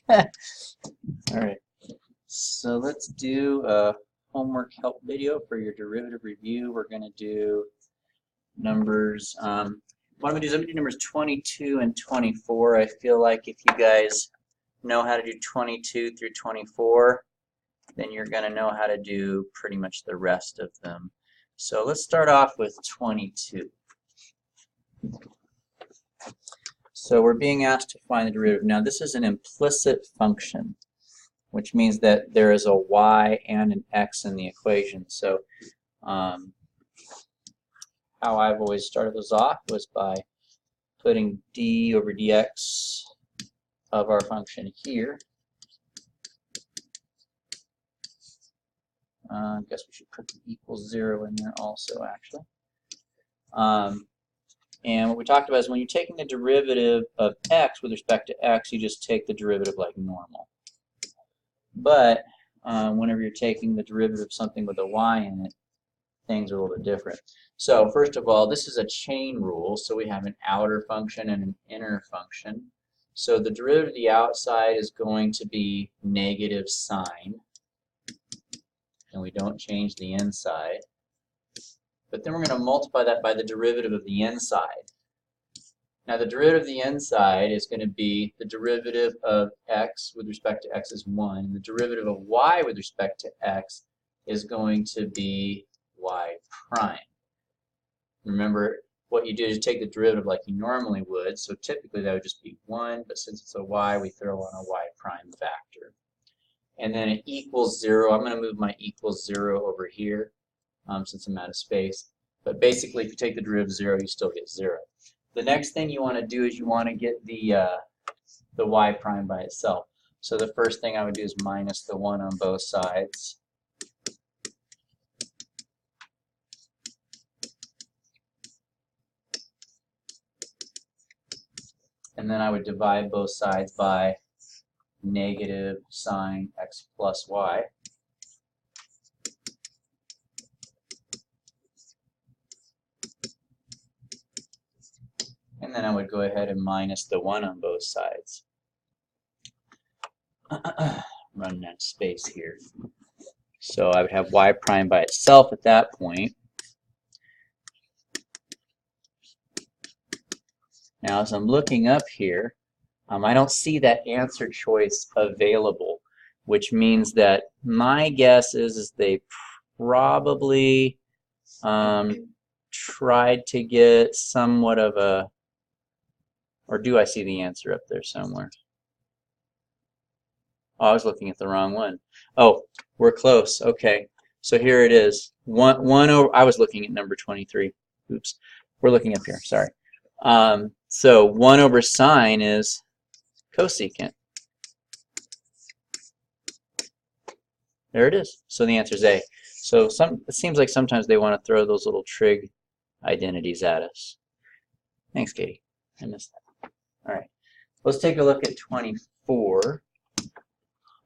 All right, so let's do a homework help video for your derivative review. We're going to do numbers, what I'm going to do is I'm going to do numbers 22 and 24. I feel like if you guys know how to do 22 through 24, then you're going to know how to do pretty much the rest of them. So let's start off with 22. So we're being asked to find the derivative. Now this is an implicit function, which means that there is a y and an x in the equation. So how I've always started those off was by putting d over dx of our function here. I guess we should put the equals 0 in there also, actually. And what we talked about is when you're taking the derivative of x with respect to x, you just take the derivative like normal. But whenever you're taking the derivative of something with a y in it, things are a little bit different. So first of all, this is a chain rule. So we have an outer function and an inner function. So the derivative of the outside is going to be negative sign. And we don't change the inside. But then we're going to multiply that by the derivative of the inside. Now the derivative of the inside is going to be the derivative of x with respect to x is 1. And the derivative of y with respect to x is going to be y prime. Remember, what you do is take the derivative like you normally would. So typically that would just be 1. But since it's a y, we throw on a y prime factor. And then it equals 0. I'm going to move my equals 0 over here since I'm out of space. But basically, if you take the derivative of 0, you still get 0. The next thing you want to do is you want to get the y prime by itself. So the first thing I would do is minus the 1 on both sides. And then I would divide both sides by negative sine x plus y. And then I would go ahead and minus the 1 on both sides. Running out of space here. So I would have y prime by itself at that point. Now as I'm looking up here, I don't see that answer choice available, which means that my guess is they probably tried to get somewhat of a, or do I see the answer up there somewhere? Oh, I was looking at the wrong one. Oh, we're close. Okay, so here it is. One over. I was looking at number 23. Oops, we're looking up here. Sorry. So 1 over sine is cosecant. There it is. So the answer is A. So it seems like sometimes they want to throw those little trig identities at us. Thanks, Katie. I missed that. All right. Let's take a look at 24.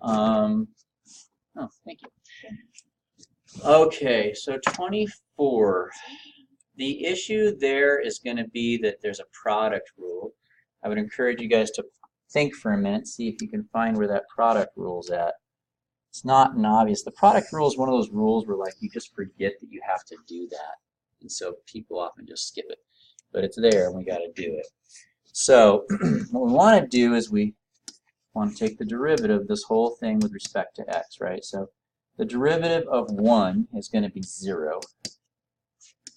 Oh, thank you. Okay, so 24. The issue there is going to be that there's a product rule. I would encourage you guys to think for a minute, see if you can find where that product rule's at. It's not an obvious. The product rule is one of those rules where like you just forget that you have to do that. And so people often just skip it. But it's there and we got to do it. So what we want to do is we want to take the derivative of this whole thing with respect to x, right? So the derivative of 1 is going to be 0.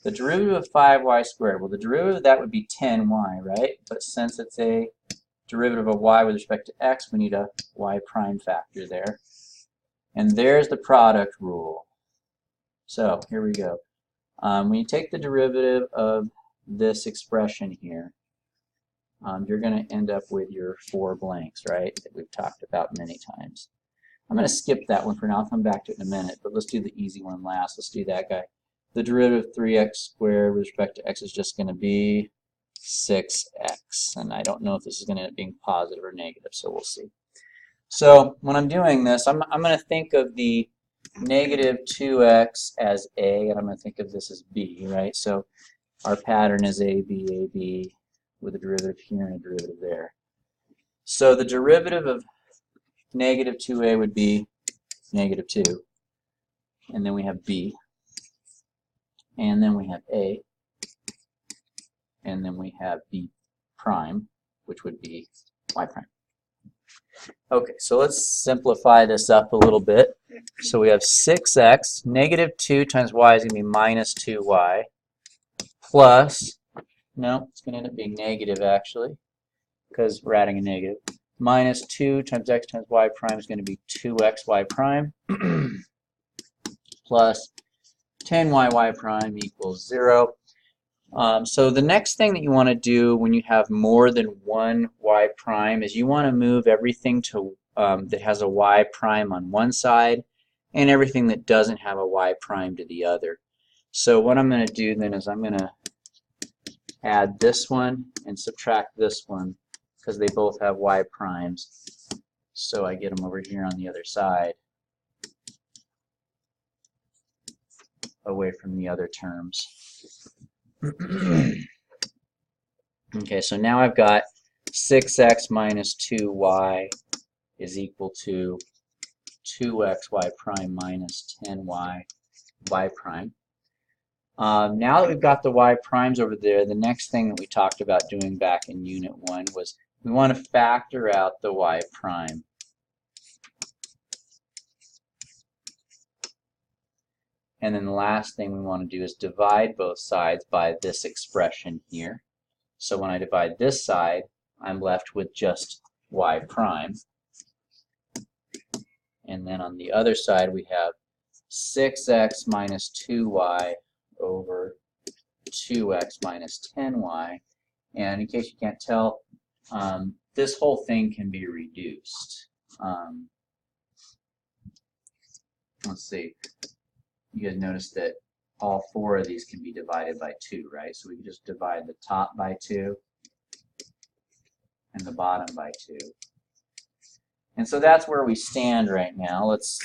The derivative of 5y squared, well, the derivative of that would be 10y, right? But since it's a derivative of y with respect to x, we need a y prime factor there. And there's the product rule. So here we go. When you take the derivative of this expression here, you're going to end up with your 4 blanks, right, that we've talked about many times. I'm going to skip that one for now. I'll come back to it in a minute, but let's do the easy one last. Let's do that guy. The derivative of 3x squared with respect to x is just going to be 6x. And I don't know if this is going to end up being positive or negative, so we'll see. So when I'm doing this, I'm going to think of the negative 2x as a, and I'm going to think of this as b, right? So our pattern is a, b, with a derivative here and a derivative there. So the derivative of negative 2a would be negative 2. And then we have b. And then we have a. And then we have b prime, which would be y prime. Okay, so let's simplify this up a little bit. So we have 6x, negative 2 times y is going to be minus 2y, plus, no, it's going to end up being negative actually, because we're adding a negative. Minus 2 times x times y prime is going to be 2xy prime, plus 10y prime equals 0. So the next thing that you want to do when you have more than one y prime is you want to move everything to that has a y prime on one side and everything that doesn't have a y prime to the other. So what I'm going to do then is I'm going to add this one and subtract this one because they both have y primes. So I get them over here on the other side away from the other terms. Okay, so now I've got 6x minus 2y is equal to 2xy prime minus 10y y prime. Now that we've got the y primes over there, the next thing that we talked about doing back in Unit 1 was we want to factor out the y prime. And then the last thing we want to do is divide both sides by this expression here. So when I divide this side, I'm left with just y prime. And then on the other side, we have 6x minus 2y over 2x minus 10y. And in case you can't tell, this whole thing can be reduced. Let's see. You guys notice that all four of these can be divided by 2, right? So we can just divide the top by 2 and the bottom by 2. And so that's where we stand right now. Let's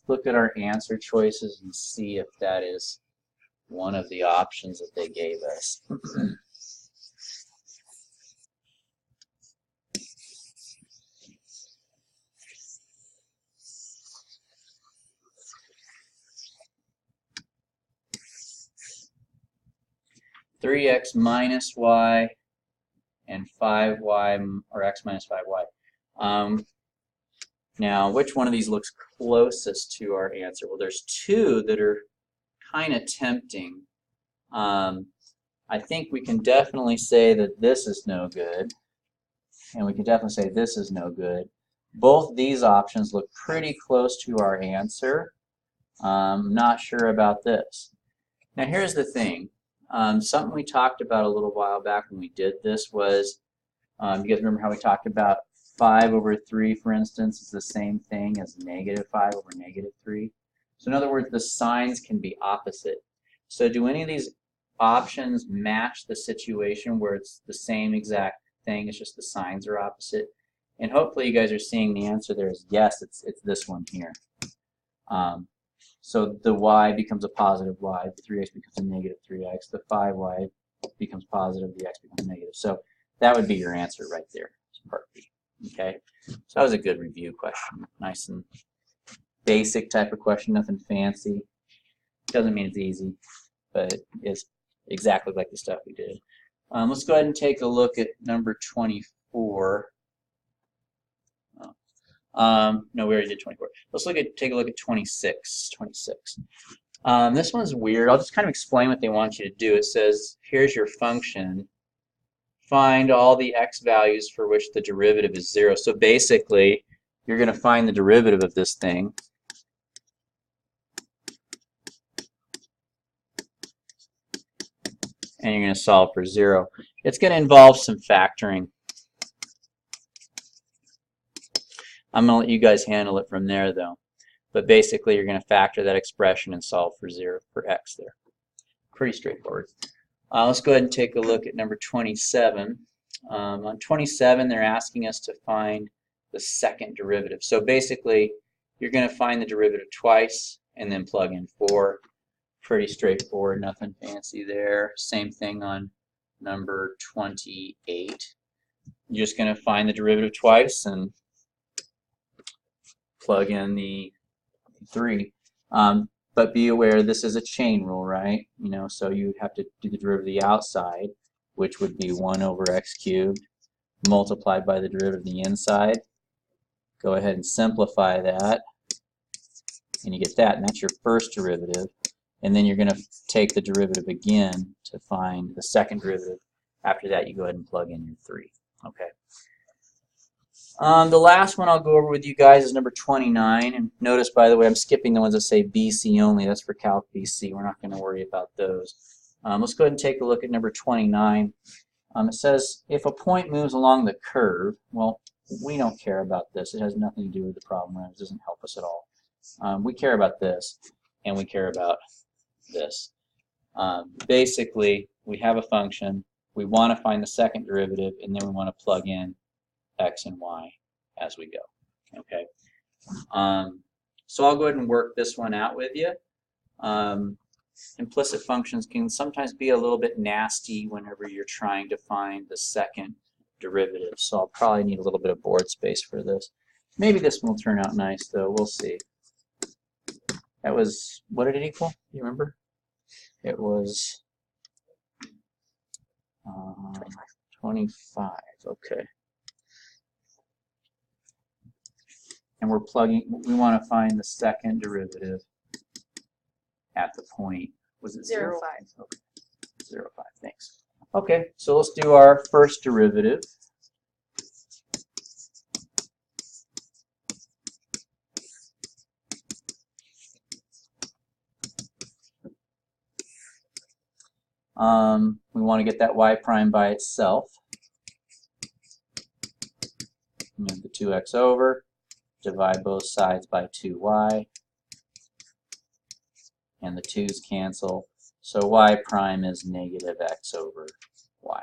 look at our answer choices and see if that is one of the options that they gave us. 3x minus y and 5y, or x minus 5y. Now, which one of these looks closest to our answer? Well, there's two that are kind of tempting. I think we can definitely say that this is no good, and we can definitely say this is no good. Both these options look pretty close to our answer. Not sure about this. Now, here's the thing. Something we talked about a little while back when we did this was, you guys remember how we talked about 5 over 3, for instance, is the same thing as negative 5 over negative 3. So in other words, the signs can be opposite. So do any of these options match the situation where it's the same exact thing, it's just the signs are opposite? And hopefully you guys are seeing the answer there is yes, it's this one here. So the y becomes a positive y, the 3x becomes a negative 3x, the 5y becomes positive, the x becomes negative. So that would be your answer right there, part B. Okay, so that was a good review question. Nice and basic type of question, nothing fancy. Doesn't mean it's easy, but it's exactly like the stuff we did. Let's go ahead and take a look at number 24. No, we already did 24. Let's take a look at 26. This one's weird. I'll just kind of explain what they want you to do. It says, here's your function. Find all the x values for which the derivative is 0. So basically, you're going to find the derivative of this thing. And you're going to solve for 0. It's going to involve some factoring. I'm going to let you guys handle it from there, though. But basically, you're going to factor that expression and solve for 0 for x there. Pretty straightforward. Let's go ahead and take a look at number 27. On 27, they're asking us to find the second derivative. So basically, you're going to find the derivative twice and then plug in 4. Pretty straightforward, nothing fancy there. Same thing on number 28. You're just going to find the derivative twice and plug in the 3. But be aware this is a chain rule, right? You know, so you have to do the derivative of the outside, which would be 1 over x cubed multiplied by the derivative of the inside. Go ahead and simplify that, and you get that, and that's your first derivative. And then you're going to take the derivative again to find the second derivative. After that, you go ahead and plug in your 3. Okay. The last one I'll go over with you guys is number 29. And notice, by the way, I'm skipping the ones that say BC only. That's for Calc BC. We're not going to worry about those. Let's go ahead and take a look at number 29. It says, if a point moves along the curve, well, we don't care about this. It has nothing to do with the problem. It doesn't help us at all. We care about this, and we care about this. Basically, we have a function. We want to find the second derivative, and then we want to plug in x and y as we go. Okay. So I'll go ahead and work this one out with you. Implicit functions can sometimes be a little bit nasty whenever you're trying to find the second derivative. So I'll probably need a little bit of board space for this. Maybe this one will turn out nice, though. We'll see. That was, what did it equal? Do you remember? It was 25. Okay. And we're plugging, we want to find the second derivative at the point, was it 0? 0.5. Okay. 0.5, thanks. Okay, so let's do our first derivative. We want to get that y prime by itself. Move the 2x over, divide both sides by 2y, and the 2's cancel. So y prime is negative x over y.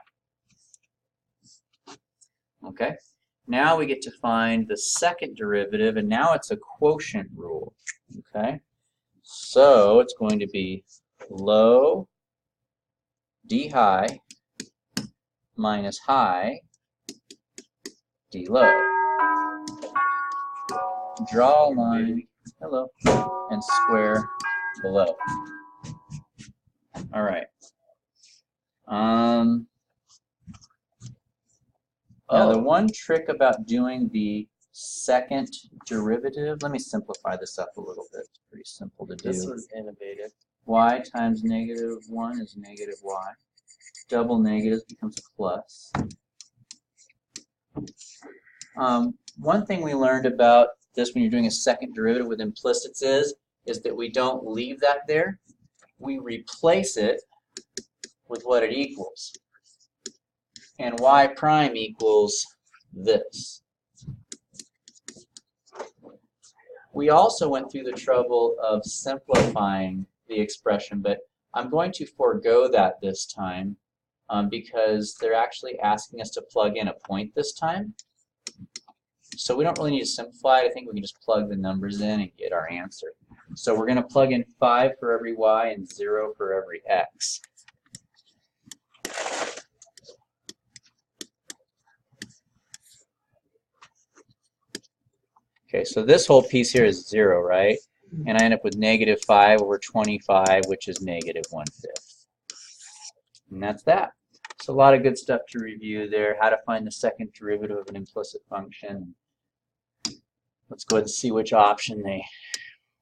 Okay, now we get to find the second derivative, and now it's a quotient rule. Okay, so it's going to be low d high minus high d low. Draw a line, hello, and square below. All right. Now the one trick about doing the second derivative, let me simplify this up a little bit. It's pretty simple to do. This was innovative. Y times -1 is negative y. Double negatives becomes a plus. One thing we learned about this when you're doing a second derivative with implicits is that we don't leave that there. We replace it with what it equals. And y prime equals this. We also went through the trouble of simplifying the expression, but I'm going to forego that this time because they're actually asking us to plug in a point this time. So we don't really need to simplify it. I think we can just plug the numbers in and get our answer. So we're going to plug in 5 for every y and 0 for every x. Okay, so this whole piece here is 0, right? And I end up with -5 over 25, which is -1/5. And that's that. So a lot of good stuff to review there. How to find the second derivative of an implicit function. Let's go ahead and see which option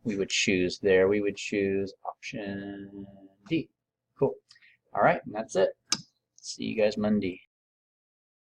we would choose there. We would choose option D. Cool. All right, and that's it. See you guys Monday.